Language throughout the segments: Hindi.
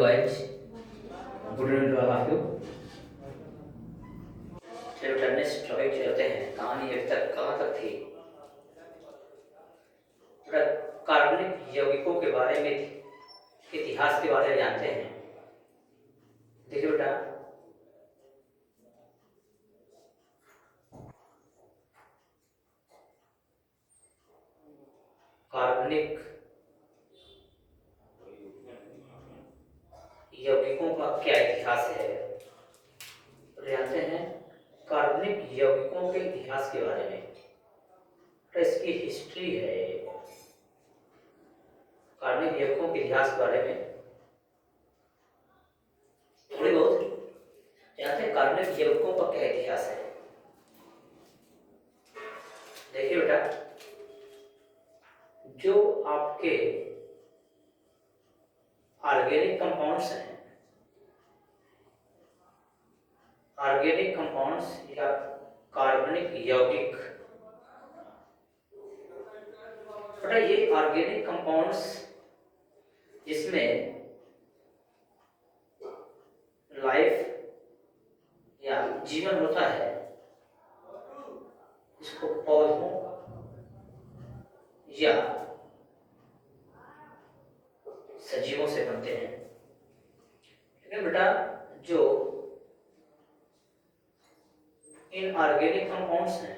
guys, good evening to all of you. चलो टेनिस टॉपिक चलते हैं। कहानी अभी तक कहाँ तक थी? कार्बनिक यौगिकों के बारे में, इतिहास के बारे में जानते हैं। देखिए बेटा, कार्बनिक यौगिकों का क्या इतिहास है? तो जानते हैं कार्बनिक यौगिकों के इतिहास के बारे में। तो इसकी हिस्ट्री है, कार्बनिक यौगिकों के इतिहास के बारे में थोड़ी बहुत जानते हैं। कार्बनिक यौगिकों का क्या इतिहास है? देखिए बेटा, जो आपके ऑर्गेनिक कंपाउंड्स हैं, ऑर्गेनिक कंपाउंड्स या कार्बनिक यौगिक, बेटा ये ऑर्गेनिक कंपाउंड्स जिसमें लाइफ या जीवन होता है, इसको पौधों या सजीवों से बनते हैं। ठीक है बेटा, जो इनऑर्गेनिक कंपाउंड्स हैं,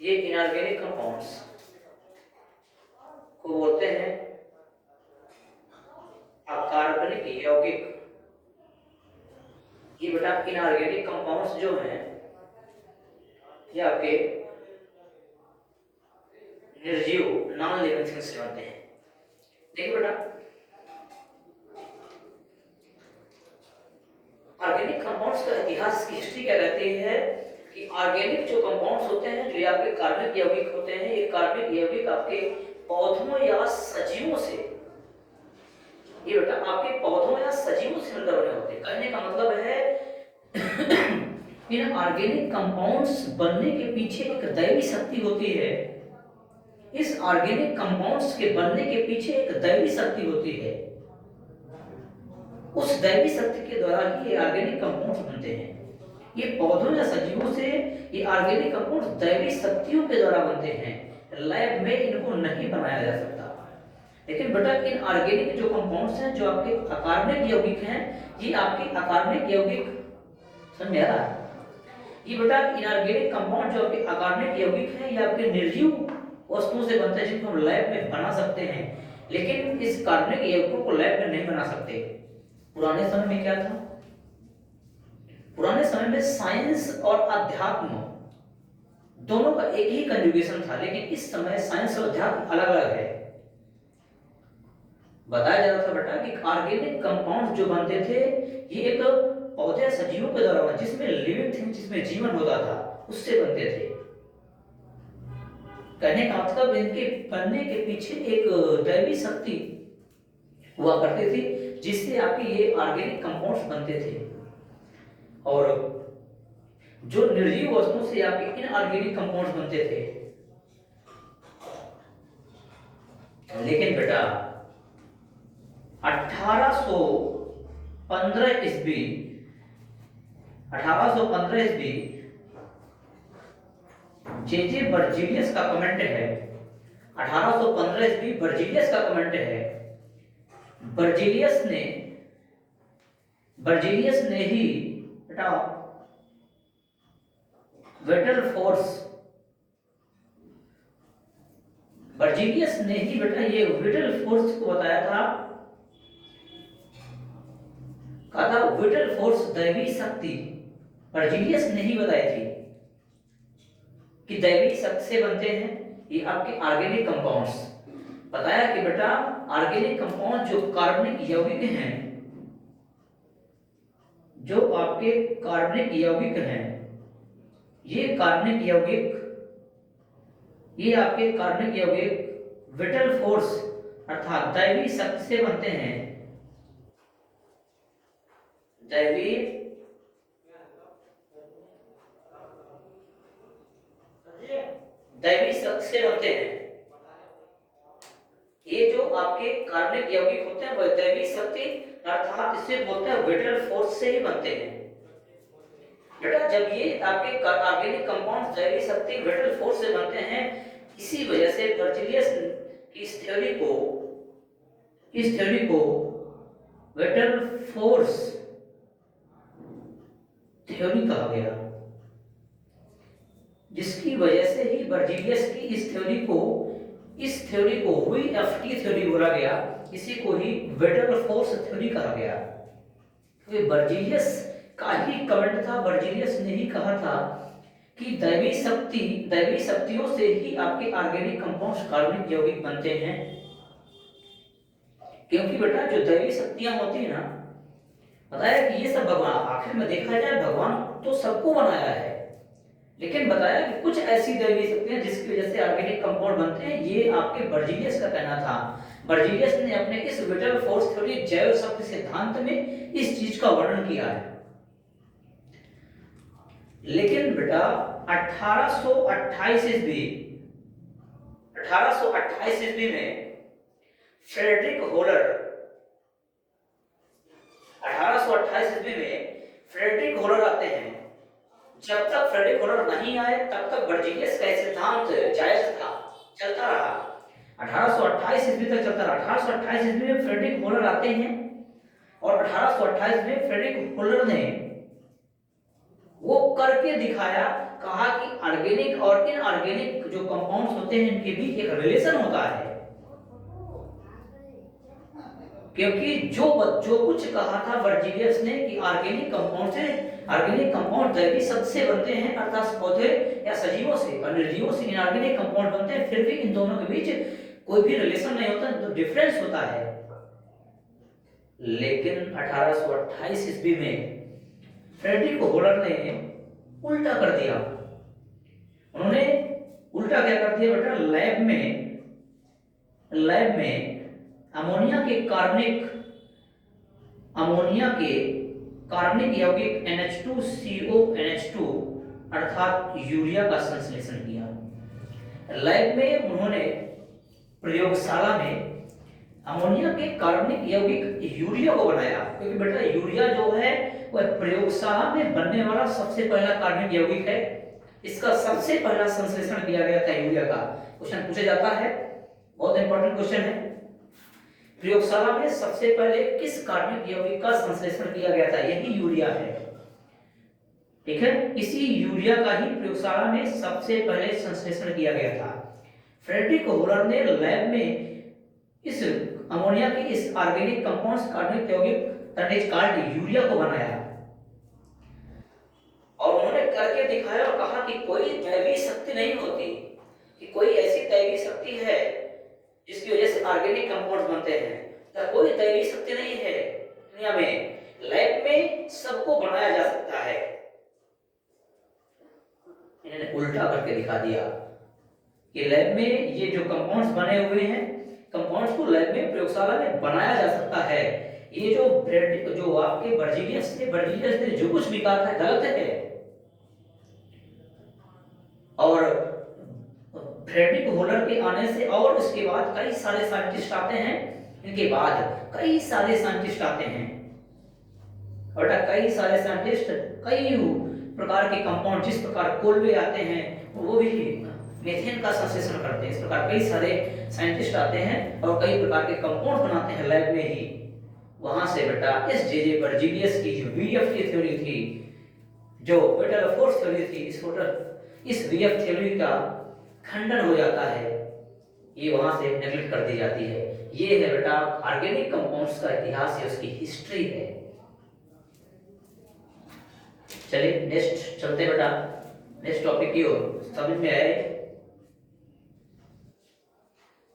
ये इनऑर्गेनिक कंपाउंड्स को बोलते हैं अकार्बनिक यौगिक। ये बेटा इनऑर्गेनिक कंपाउंड्स जो हैं, ये आपके निर्जीव नॉन लिविंग थिंग्स से बनते हैं। देखिए बेटा, ऑर्गेनिक कंपाउंड्स का इतिहास की हिस्ट्री क्या कहती है कि ऑर्गेनिक जो कंपाउंड्स होते हैं, जो आपके कार्बनिक यौगिक होते हैं, ये कार्बनिक यौगिक आपके पौधों या सजीवों से, ये बेटा आपके पौधों या सजीवों से मिलकर बने होते हैं। कहने का मतलब है इन ऑर्गेनिक कंपाउंड्स बनने के पीछे एक दैवी शक्ति होती है। इस ऑर्गेनिक कंपाउंड्स के बनने के पीछे एक दैवी शक्ति होती है। उस दैवी शक्ति के द्वारा ही ये ऑर्गेनिक कंपाउंड्स बनते हैं। ये पौधों या सजीवों से ये ऑर्गेनिक कंपाउंड्स दैवी शक्तियों के द्वारा बनते हैं। लैब में इनको नहीं बनाया जा सकता। लेकिन बेटा इन ऑर्गेनिक जो कंपाउंड्स हैं, जो आपके अकार्बनिक यौगिक हैं, ये आपके अकार्बनिक यौगिक, समझ में आ रहा है? ये बेटा इनऑर्गेनिक कंपाउंड जो आपके अकार्बनिक यौगिक हैं, ये आपके निर्जीव वस्तुओं से बनते हैं, जिनको हम लैब में बना सकते हैं। लेकिन इस कार्बनिक यौगिकों को लैब में नहीं बना सकते। पुराने समय में क्या था? पुराने समय में साइंस और अध्यात्म दोनों का एक ही कंजुगेशन था। लेकिन इस समय साइंस और अध्यात्म अलग अलग है। बताया जा रहा था बेटा कि ऑर्गेनिक कंपाउंड जो बनते थे, ये एक पौधे सजीवों के द्वारा बना, जिसमें लिविंग थिंग, जिसमें जीवन होता था, उससे बनते थे। कहने का मतलब इनके बनने के पीछे एक दैवी शक्ति हुआ करती थी, जिससे आपके ये ऑर्गेनिक कंपाउंड्स बनते थे। और जो निर्जीव वस्तुओं से आपके इनऑर्गेनिक कंपाउंड्स बनते थे। लेकिन बेटा 1815 ईस्वी 1815 ईस्वी जे बर्जीलियस का कमेंट है। 1815 ईस्वी बर्जीलियस का कमेंट है। बर्जीलियस ने ही बेटा विटल फोर्स, बर्जीलियस ने ही बेटा ये विटल फोर्स को बताया था। कहा था विटल फोर्स दैवी शक्ति बर्जीलियस ने ही बताई थी कि दैवी शक्ति से बनते हैं ये आपके ऑर्गेनिक कंपाउंड्स। बताया कि बेटा ऑर्गेनिक कंपाउंड जो कार्बनिक यौगिक हैं, जो आपके कार्बनिक यौगिक हैं, ये कार्बनिक यौगिक, ये आपके कार्बनिक यौगिक विटल फोर्स अर्थात दैवी शक्ति से बनते हैं। दैवी शक्ति से बनते हैं। ये जो आपके कार्बनिक यौगिक होते हैं वह दैवी शक्ति अर्थात इसे बोलते हैं विटल फोर्स से ही बनते हैं। बेटा जब ये आपके ऑर्गेनिक कंपाउंड दैवी शक्ति विटल फोर्स से बनते हैं, इसी वजह से बर्जीलियस की इस थ्योरी को विटल फोर्स थ्योरी कहा गया, जिसकी वजह से ही बर्जीलियस की इस थ्योरी को VFT थ्योरी बोला गया, इसी को ही विटल फोर्स थ्योरी कहा गया। क्योंकि बर्जीलियस का ही कमेंट था, बर्जीलियस ने ही कहा था कि दैवी शक्तियों से ही आपके ऑर्गेनिक कंपाउंड्स कार्बनिक यौगिक बनते हैं। क्योंकि बेटा जो दैवी शक्तियां होती है ना, बताया कि ये सब भगवान, आखिर में देखा जाए भगवान तो सबको बनाया है, लेकिन बताया कि कुछ ऐसी दैवी शक्तियां जिसकी वजह से ऑर्गेनिक कंपाउंड बनते हैं, ये आपके बर्जीलियस का कहना था। बर्जीलियस ने अपने इस विटल फोर्स थ्योरी जैव शक्ति सिद्धांत में इस चीज का वर्णन किया है। लेकिन बेटा 1828 ईस्वी में फ्रेडरिक होलर 1828 ईस्वी में फ्रेडरिक होलर आते हैं। जब तक फ्रेडरिक होलर नहीं आए तब तक बर्जीलियस का सिद्धांत जायज था, चलता रहा। 1828 ईस्वी तक चलता रहा। 1828 ईस्वी में फ्रेडरिक होलर आते हैं और 1828 में फ्रेडरिक होलर ने वो करके दिखाया, कहा कि ऑर्गेनिक और इनऑर्गेनिक जो कंपाउंड्स होते हैं इनके बीच एक रिलेशन होता है। क्योंकि जो कुछ कहा था बर्जीलियस ने कि ऑर्गेनिक कंपाउंड दैवी शक्ति से बनते हैं, अर्थात पौधे या सजीवों से, और निर्जीवों से इनऑर्गेनिक कंपाउंड बनते हैं, फिर भी इन दोनों के बीच कोई भी रिलेशन नहीं होता, तो डिफरेंस होता है। लेकिन 1828 ईस्वी में फ्रेडरिक होलर ने उल्टा कर दिया। उन्होंने उल्टा क्या कर दिया बेटा, लैब में अमोनिया के कार्बनिक यौगिक NH2CONH2 अर्थात यूरिया का संश्लेषण किया। लैब में उन्होंने प्रयोगशाला में अमोनिया के कार्बनिक यौगिक यूरिया को बनाया। क्योंकि बेटा यूरिया जो है वह प्रयोगशाला में बनने वाला सबसे पहला कार्बनिक यौगिक है। इसका सबसे पहला संश्लेषण किया गया था यूरिया का। क्वेश्चन पूछा जाता है, बहुत इंपॉर्टेंट क्वेश्चन है। प्रयोगशाला में सबसे पहले किस कार्बनिक यौगिक का संश्लेषण किया गया था? यही यूरिया है। ठीक है, इसी यूरिया का ही प्रयोगशाला में सबसे पहले संश्लेषण किया गया था। फ्रेडरिक होलर ने लैब में इस अमोनिया की इस ऑर्गेनिक कंपाउंड्स कार्बनिक यौगिक यूरिया को बनाया और उन्होंने करके दिखाया और कहा कि कोई दैवी शक्ति नहीं होती, कि कोई ऐसी दैवी शक्ति है जिसकी वजह से ऑर्गेनिक कंपाउंड बनते हैं। तो कोई दैवी शक्ति नहीं है दुनिया में, लैब में सबको बनाया जा सकता है। इन्होंने उल्टा करके दिखा दिया कि लैब में ये जो कंपाउंड्स बने हुए हैं, कंपाउंड्स को लैब में प्रयोगशाला में बनाया जा सकता है। ये जो आपके बर्जीलियस ने जो कुछ भी कहा था गलत है। और फ्रेडरिक होलर के आने से और उसके बाद कई सारे साइंटिस्ट आते हैं, इनके बाद कई सारे साइंटिस्ट आते हैं और कई सारे साइंटिस्ट कई प्रकार के कंपाउंड, जिस प्रकार कोलवे आते हैं वो भी मीथेन का संश्लेषण करते हैं। इस प्रकार कई सारे साइंटिस्ट आते हैं और कई प्रकार के कंपाउंड बनाते हैं लैब में ही। वहां से बेटा इस जे बर्जीलियस की जो VFT थ्योरी थी, जो विटल फोर्स थ्योरी थी, इस VF थ्योरी का खंडन हो जाता है, ये वहां से नेगलेक्ट कर दी जाती है। ये है बेटा ऑर्गेनिक कंपाउंड्स का इतिहास है, उसकी हिस्ट्री है। चलिए नेक्स्ट चलते बेटा, नेक्स्ट टॉपिक की ओर। समझ में आए?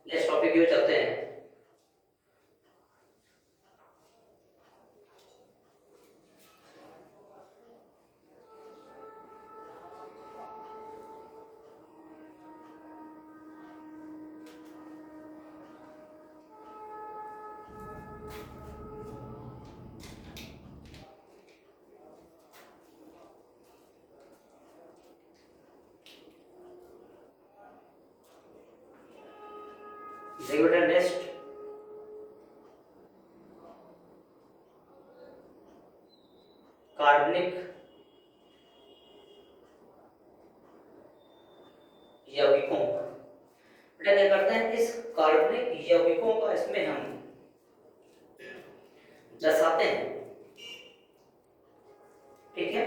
नेक्स्ट टॉपिक की ओर चलते हैं। देखिए बेटा नेक्स्ट कार्बनिक यौगिकों, बेटा क्या करते हैं, इस कार्बनिक यौगिकों का इसमें हम दर्शाते हैं। ठीक है,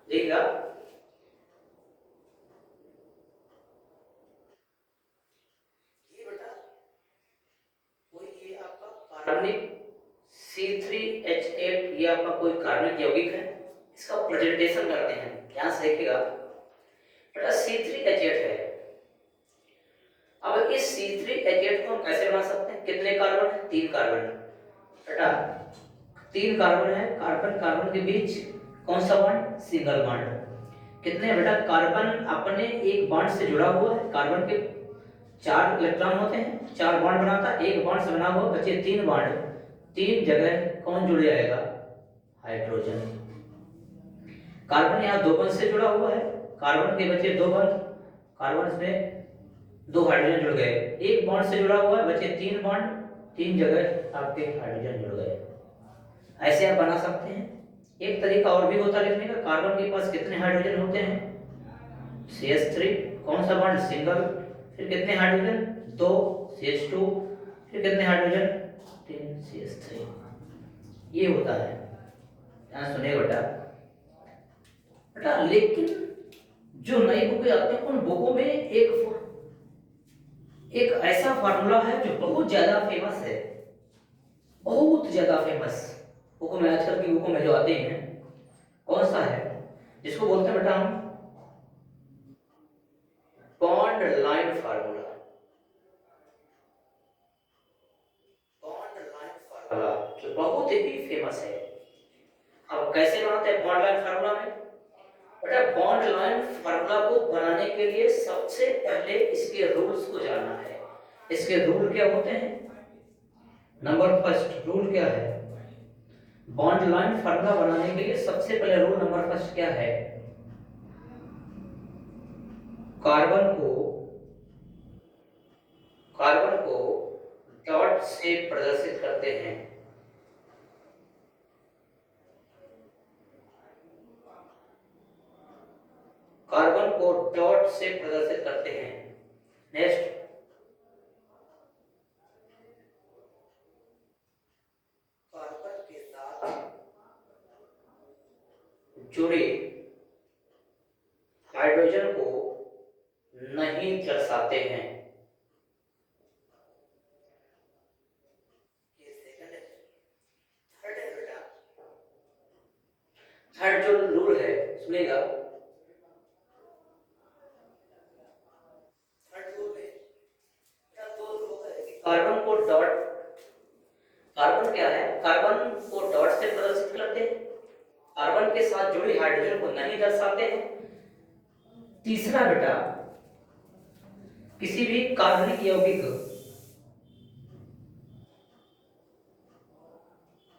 देखिएगा ये बेटा कोई ये आपका कार्बनिक C3H8 ये आपका कोई कार्बनिक यौगिक है, इसका प्रेजेंटेशन करते हैं। ध्यान से देखिएगा बेटा C3H8 है। अब इस C3H8 को हम कैसे बना सकते हैं, कितने कार्बन है, 3 कार्बन बेटा, 3 कार्बन है, कार्बन कार्बन के बीच कौन सा बॉन्ड, सिंगल बॉन्ड। कितने बेटा, कार्बन अपने एक बॉन्ड से जुड़ा हुआ है, कार्बन के 4 इलेक्ट्रॉन होते हैं, 4 बॉन्ड बनाता है, एक बॉन्ड से बना हुआ बचे 3 बॉन्ड, 3 जगह कौन जुड़ जाएगा, हाइड्रोजन। कार्बन यहाँ 2 बॉन्ड से जुड़ा हुआ है, कार्बन के बचे 2 बॉन्ड, कार्बन में 2 हाइड्रोजन जुड़ गए, एक बॉन्ड से जुड़ा हुआ है बचे 3 बॉन्ड, 3 जगह आपके हाइड्रोजन जुड़ गए। ऐसे आप बना सकते हैं। एक तरीका और भी होता है लिखने का, कार्बन के पास कितने हाइड्रोजन होते हैं, CH3, कौन सा बॉन्ड, सिंगल, फिर कितने हाइड्रोजन, 2 CH2, फिर कितने हाइड्रोजन, 3 CH3, ये होता है। ध्यान सुनिए बेटा, बेटा लेकिन जो नई बुकें आती हैं उन बुकों में एक ऐसा फार्मूला है जो बहुत ज्यादा फेमस है, बहुत ज्यादा फेमस बुकों में, आजकल की बुकों में जो आते हैं, कौन सा है, जिसको बोलते हैं बेटा हम bond line formula. Bond line formula जो बहुत ही फेमस है। अब कैसे बनाते हैं बॉन्ड लाइन फार्मूला में, बेटा बॉन्ड लाइन फार्मूला को बनाने के लिए सबसे पहले इसके रूल्स को जानना है। इसके रूल क्या होते हैं, नंबर फर्स्ट रूल क्या है, बॉन्ड लाइन फार्मूला बनाने के लिए सबसे पहले रूल नंबर फर्स्ट क्या है, कार्बन को डॉट से प्रदर्शित करते हैं। कार्बन को डॉट से प्रदर्शित करते हैं। नेक्स्ट, कार्बन के साथ जुड़े हाइड्रोजन को नहीं दर्शाते हैं। ये सेकंड है। थर्ड है बेटा, थर्ड जो रूल है सुनेगा, थर्ड रूल में दो रूल होता है कि कार्बन को डॉट, कार्बन क्या है, कार्बन को डॉट से प्रदर्शित करते हैं, कार्बन के साथ जुड़ी हाइड्रोजन को नहीं दर्शाते हैं। तीसरा बेटा, किसी भी कार्बनिक यौगिक,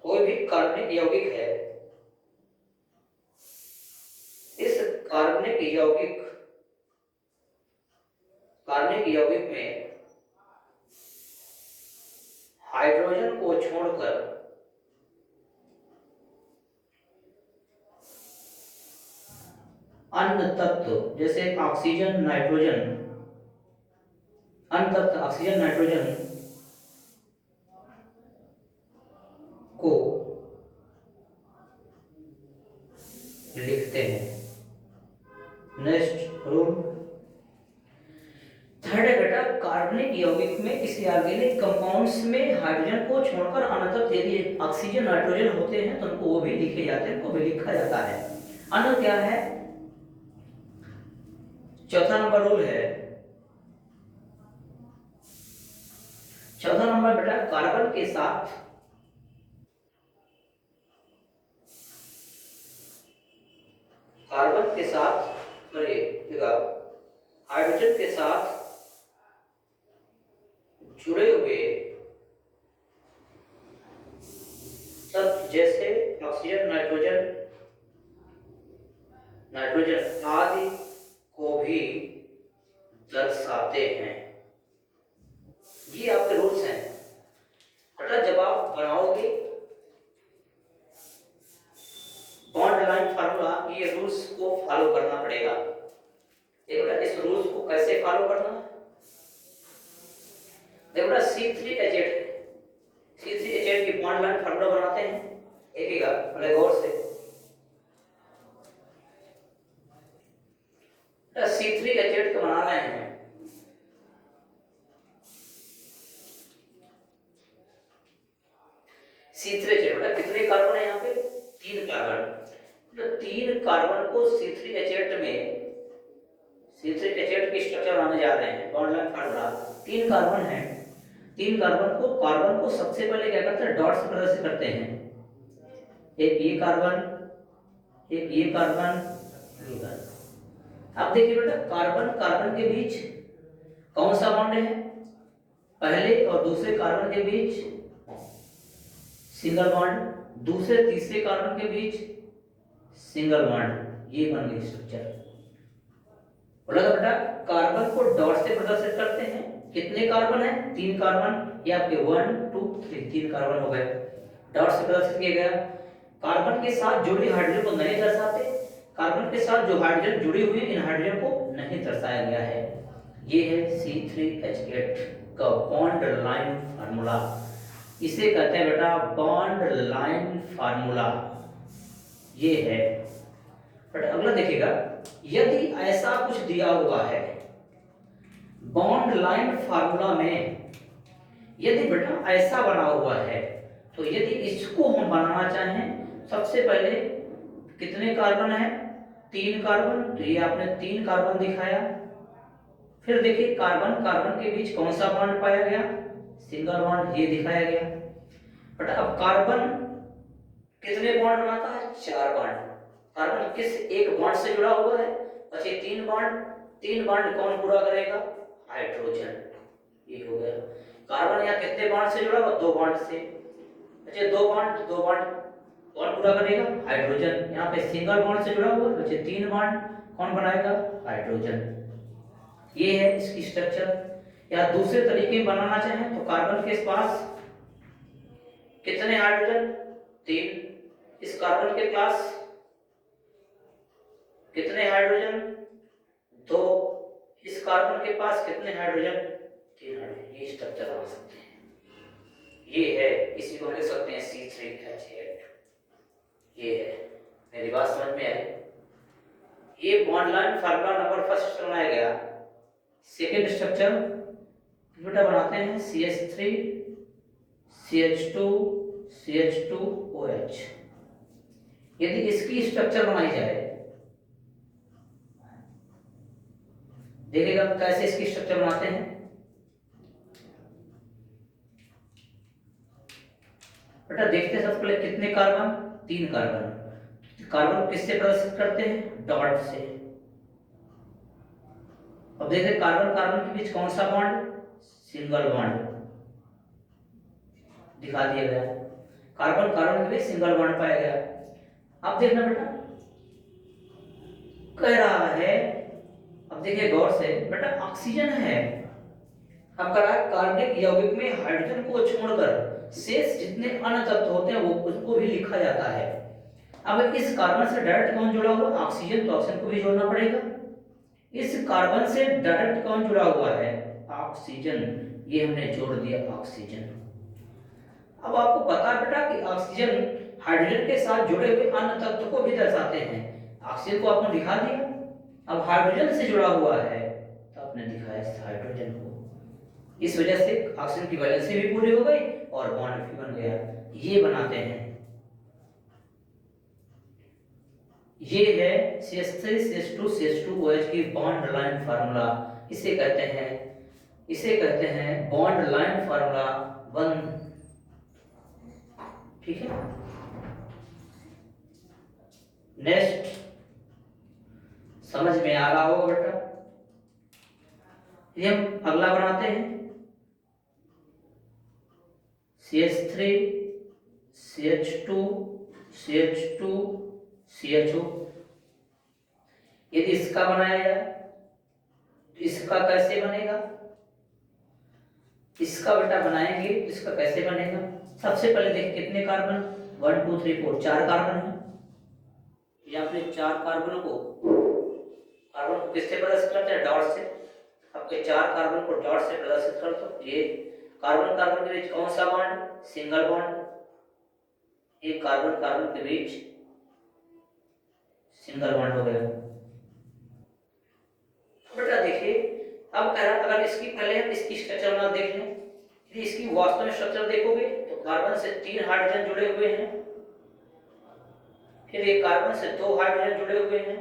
कोई भी कार्बनिक यौगिक है, इस कार्बनिक यौगिक में हाइड्रोजन को छोड़कर अन्य तत्व जैसे ऑक्सीजन, नाइट्रोजन, अन्य तत्व ऑक्सीजन, नाइट्रोजन को लिखते हैं। नेक्स्ट रूल, थर्ड है बेटा, कार्बनिक यौगिक में किसी ऑर्गेनिक कंपाउंड्स में हाइड्रोजन को छोड़कर अन्य तत्व यदि ऑक्सीजन, नाइट्रोजन होते हैं तो उनको वो भी लिखे जाते हैं, उनको भी लिखा जाता है। अन्य क्या है, चौथा नंबर रूल है, चौथा नंबर बेटा, कार्बन के साथ हाइड्रोजन के साथ जुड़े हुए तत्व जैसे ऑक्सीजन, नाइट्रोजन आदि को भी दर्शाते हैं। ये आपके रूल्स हैं। बेटा जब आप बनाओगे फॉलो करना पड़ेगा। देखो बेटा इस रूल्स को कैसे फॉलो करना है। देखो बेटा C3H8 की बॉन्ड लाइन फार्मूला बनाते हैं, देखिएगा पहले गौर से। C3H8 का बना रहे हैं, C3H8 बेटा कितने कार्बन है यहाँ पे, 3 कार्बन। तो 3 कार्बन को C3H8 की स्ट्रक्चर बनाने जा रहे हैं, बॉन्ड लाइन फार्मूला। 3 कार्बन है, 3 कार्बन को सबसे पहले क्या करते हैं, डॉट से प्रदर्शित करते हैं। एक ये कार्बन, एक ये कार्बन, ये कार्बन। अब देखिए बेटा कार्बन के बीच कौन सा बॉन्ड है, पहले और दूसरे कार्बन के बीच सिंगल बॉन्ड, दूसरे तीसरे कार्बन के बीच सिंगल बॉन्ड। ये बन गई स्ट्रक्चर। बोला था बेटा कार्बन को डॉट से प्रदर्शित करते हैं। कितने कार्बन है, 3 कार्बन, ये आपके 1 2 3 कार्बन हो गए, डॉट से प्रदर्शित किया गया। कार्बन के साथ जुड़ी हाइड्रोजन को नहीं दर्शाते, कार्बन के साथ जो हाइड्रोजन जुड़ी हुई है इन हाइड्रोजन को नहीं दर्शाया गया है। ये है C3H8 का बॉन्ड लाइन फार्मूला। इसे कहते हैं बेटा बॉन्ड लाइन फार्मूला। ये है बेटा। अगला देखिएगा, यदि ऐसा कुछ दिया हुआ है बॉन्ड लाइन फार्मूला में, यदि बेटा ऐसा बना हुआ है, तो यदि इसको हम बनाना चाहें, सबसे पहले कितने कार्बन है, 3 कार्बन, तो ये आपने 3 कार्बन दिखाया। फिर देखिए कार्बन के बीच कौन सा बॉन्ड पाया गया, सिंगल बॉन्ड, ये दिखाया गया। बट अब कार्बन कितने बॉन्ड बनाता है, 4 बॉन्ड। कार्बन किस एक बॉन्ड से जुड़ा हुआ है, बचे 3 बॉन्ड। 3 बॉन्ड कौन पूरा करेगा, हाइड्रोजन। ये हो गया। कार्बन यहाँ कितने बॉन्ड से जुड़ा हुआ, 2 बॉन्ड से, बचे 2 बॉन्ड कौन पूरा करेगा, हाइड्रोजन। यहाँ पे सिंगल बॉन्ड से जुड़ा हुआ, बचे 3 बॉन्ड, कौन बनाएगा, हाइड्रोजन। ये है इसकी स्ट्रक्चर। या दूसरे तरीके में बनाना चाहें तो कार्बन के पास कितने हाइड्रोजन, 3। इस कार्बन के पास कितने हाइड्रोजन, 2। इस कार्बन के पास कितने हाइड्रोजन, 3 हाइड्रोजन। ये स्ट्रक्चर बना सकते हैं। ये है, इसी को लिख सकते हैं C3H8। ये है, मेरी बात समझ में आई। ये bond line formula number first बनाया गया। सेकेंड स्ट्रक्चर बेटा बनाते हैं CH3 CH2 CH2OH। यदि इसकी स्ट्रक्चर बनाई जाए, देखिएगा कैसे इसकी स्ट्रक्चर बनाते हैं। बेटा देखते हैं सबसे पहले कितने कार्बन, 3 कार्बन। कार्बन किससे प्रदर्शित करते हैं, डॉट से। अब देखिए कार्बन के बीच कौन सा बॉन्ड, सिंगल बॉन्ड दिखा दिया गया। कार्बन के बीच सिंगल बॉन्ड पाया गया। अब देखना बेटा कह रहा है, अब देखिए गौर से बेटा, ऑक्सीजन है। अब कह रहा है कार्बनिक यौगिक में हाइड्रोजन को छोड़कर शेष जितने अन्य तत्व होते हैं वो उसको भी लिखा जाता है। अब इस कार्बन से डायरेक्ट कौन जुड़ा हुआ, ऑक्सीजन, तो ऑक्सीजन को भी जोड़ना पड़ेगा। इस कार्बन से डायरेक्ट कौन जुड़ा हुआ है, ऑक्सीजन, ये हमने जोड़ दिया ऑक्सीजन। अब आपको पता है बेटा कि ऑक्सीजन हाइड्रोजन के साथ जुड़े हुए अन्य तत्व को भी दर्शाते हैं। ऑक्सीजन को आपने दिखा दिया। अब हाइड्रोजन से जुड़ा हुआ है तो आपने दिखाया हाइड्रोजन को। इस वजह से ऑक्सीजन की वैलेंसी भी पूरी हो गई और बॉन्ड भी बन गया। ये बनाते हैं, ये है CH3 CH2 CH2OH की बॉन्ड लाइन फार्मूला। इसे कहते हैं बॉन्ड लाइन फार्मूला 1। ठीक है, नेक्स्ट समझ में आ रहा होगा बेटा। ये हम अगला बनाते हैं CH3 CH2 CH2 CHO। यदि इसका बनाया जाए तो इसका कैसे बनेगा, इसका बेटा बनाएंगे, इसका कैसे बनेगा। सबसे पहले देखिए कितने कार्बन, 1 2 3 4, 4 कार्बन है। ये आपने 4 कार्बनों को कार्बन को किससे प्रदर्शित करते हैं? डॉट से। आपके 4 कार्बन को डॉट से प्रदर्शित कर दो। ये कार्बन कार्बन के बीच कौन सा बॉन्ड? Single bond. ये कार्बन कार्बन के बीच सिंगल बॉन्ड हो गया। बेटा देखिए, अब कह रहा अगर इसकी पहले हम इसकी स्ट्रक्चर ना देख लें, यदि इसकी वास्तव में स्ट्रक्चर देखोगे तो कार्बन से 3 हाइड्रोजन जुड़े हुए हैं, फिर ये कार्बन से 2 हाइड्रोजन जुड़े हुए हैं,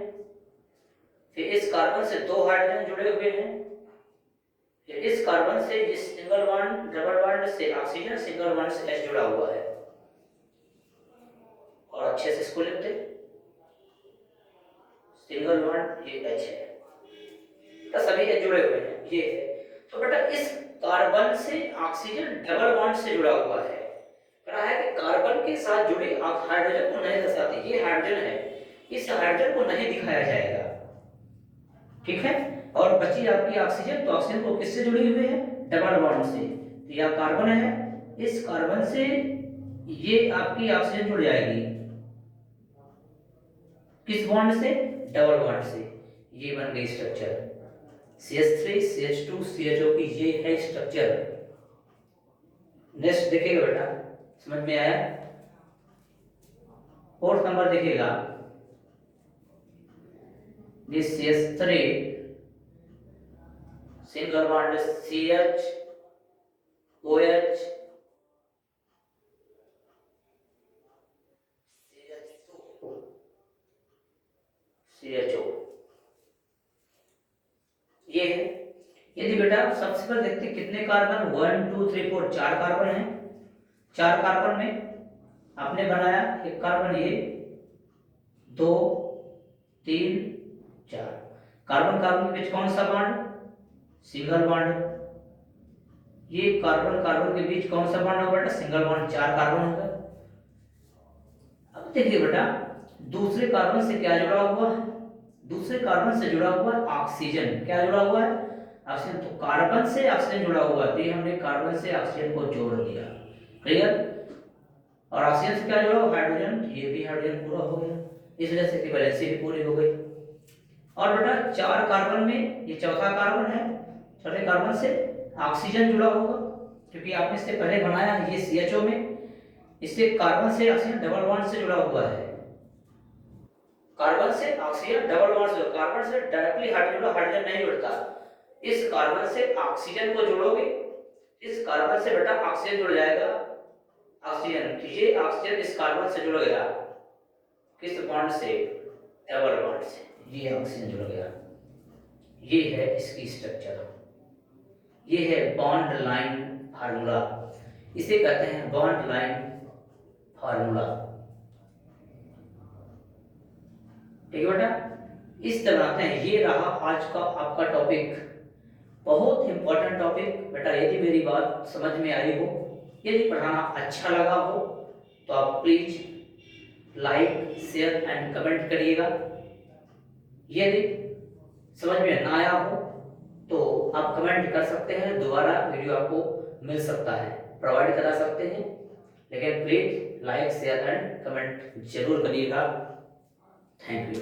फिर इस कार्बन से 2 हाइड्रोजन जुड़े हुए हैं, फिर इस कार्बन से इस सिंगल बॉन्ड डबल बॉन्ड से ऑक्सीजन, सिंगल बॉन्ड से H जुड़ा हुआ है। और अच्छे से इसको लिखते, सिंगल बॉन्ड ये H है, तो सभी H जुड़े हुए हैं, ये है। तो बेटा इस कार्बन से ऑक्सीजन डबल बॉन्ड से जुड़ा हुआ है। कहा है कि कार्बन के साथ जुड़े हाइड्रोजन को नहीं दर्शाते, ये हाइड्रोजन है, इस हाइड्रोजन को नहीं दिखाया जाएगा, ठीक है। और बची आपकी ऑक्सीजन, तो ऑक्सीजन को किससे जुड़ी हुई है? डबल बॉन्ड से। तो यह कार्बन है, इस कार्बन से ये आपकी ऑक्सीजन जुड़ जाएगी, किस बॉन्ड से? डबल बॉन्ड से। ये बन गई स्ट्रक्चर CH3 CH2 CHO की, ये है स्ट्रक्चर। नेक्स्ट देखिएगा बेटा, समझ में आया? 4th नंबर देखिएगा, this CH3 single bond CH OH CHO, ये है। यदि बेटा सबसे पहले देखते कितने कार्बन, 1 2 3 4, 4 कार्बन है। 4 कार्बन में आपने बनाया एक कार्बन, ये 2 3 4, कार्बन कार्बन के बीच कौन सा बॉन्ड? Single bond. ये कार्बन कार्बन के बीच कौन सा बॉन्ड होगा बेटा? सिंगल बॉन्ड, 4 कार्बन होगा। अब देखिए बेटा, दूसरे कार्बन से क्या जुड़ा हुआ है? दूसरे कार्बन से जुड़ा हुआ है ऑक्सीजन। क्या जुड़ा हुआ है? ऑक्सीजन। तो कार्बन से ऑक्सीजन जुड़ा हुआ है, तो हमने कार्बन से ऑक्सीजन को जोड़ दिया, क्लियर। और ऑक्सीजन से क्या जुड़ा हुआ? हाइड्रोजन, ये भी हाइड्रोजन पूरा हो गया, इस वजह से वैलेंसी भी पूरी हो गई। और बेटा 4 कार्बन में ये चौथा कार्बन है, चौथे कार्बन से ऑक्सीजन जुड़ा होगा, क्योंकि आपने इससे पहले बनाया ये CHO में, इससे कार्बन से ऑक्सीजन डबल बॉन्ड से जुड़ा हुआ है। कार्बन से ऑक्सीजन डबल बॉन्ड से, कार्बन से डायरेक्टली हाइड्रोजन नहीं जुड़ता। इस कार्बन से ऑक्सीजन को जोड़ोगे, इस कार्बन से बेटा ऑक्सीजन जुड़ जाएगा, ऑक्सीजन, तो ये ऑक्सीजन इस कार्बन से जुड़ गया, किस बॉन्ड से? डबल बॉन्ड से, ये ऑक्सीजन जुड़ गया। ये है इसकी स्ट्रक्चर, ये है बॉन्ड लाइन फार्मूला, इसे कहते हैं बॉन्ड लाइन फार्मूला, ठीक है बेटा। इस तरह हैं, ये रहा आज का आपका टॉपिक, बहुत इंपॉर्टेंट टॉपिक बेटा। यदि मेरी बात समझ में आई हो, यदि पढ़ाना अच्छा लगा हो, तो आप please like share and comment करिएगा। यदि समझ में ना आया हो तो आप कमेंट कर सकते हैं, दोबारा वीडियो आपको मिल सकता है, प्रोवाइड करा सकते हैं, लेकिन please like share and comment जरूर करिएगा। Thank you.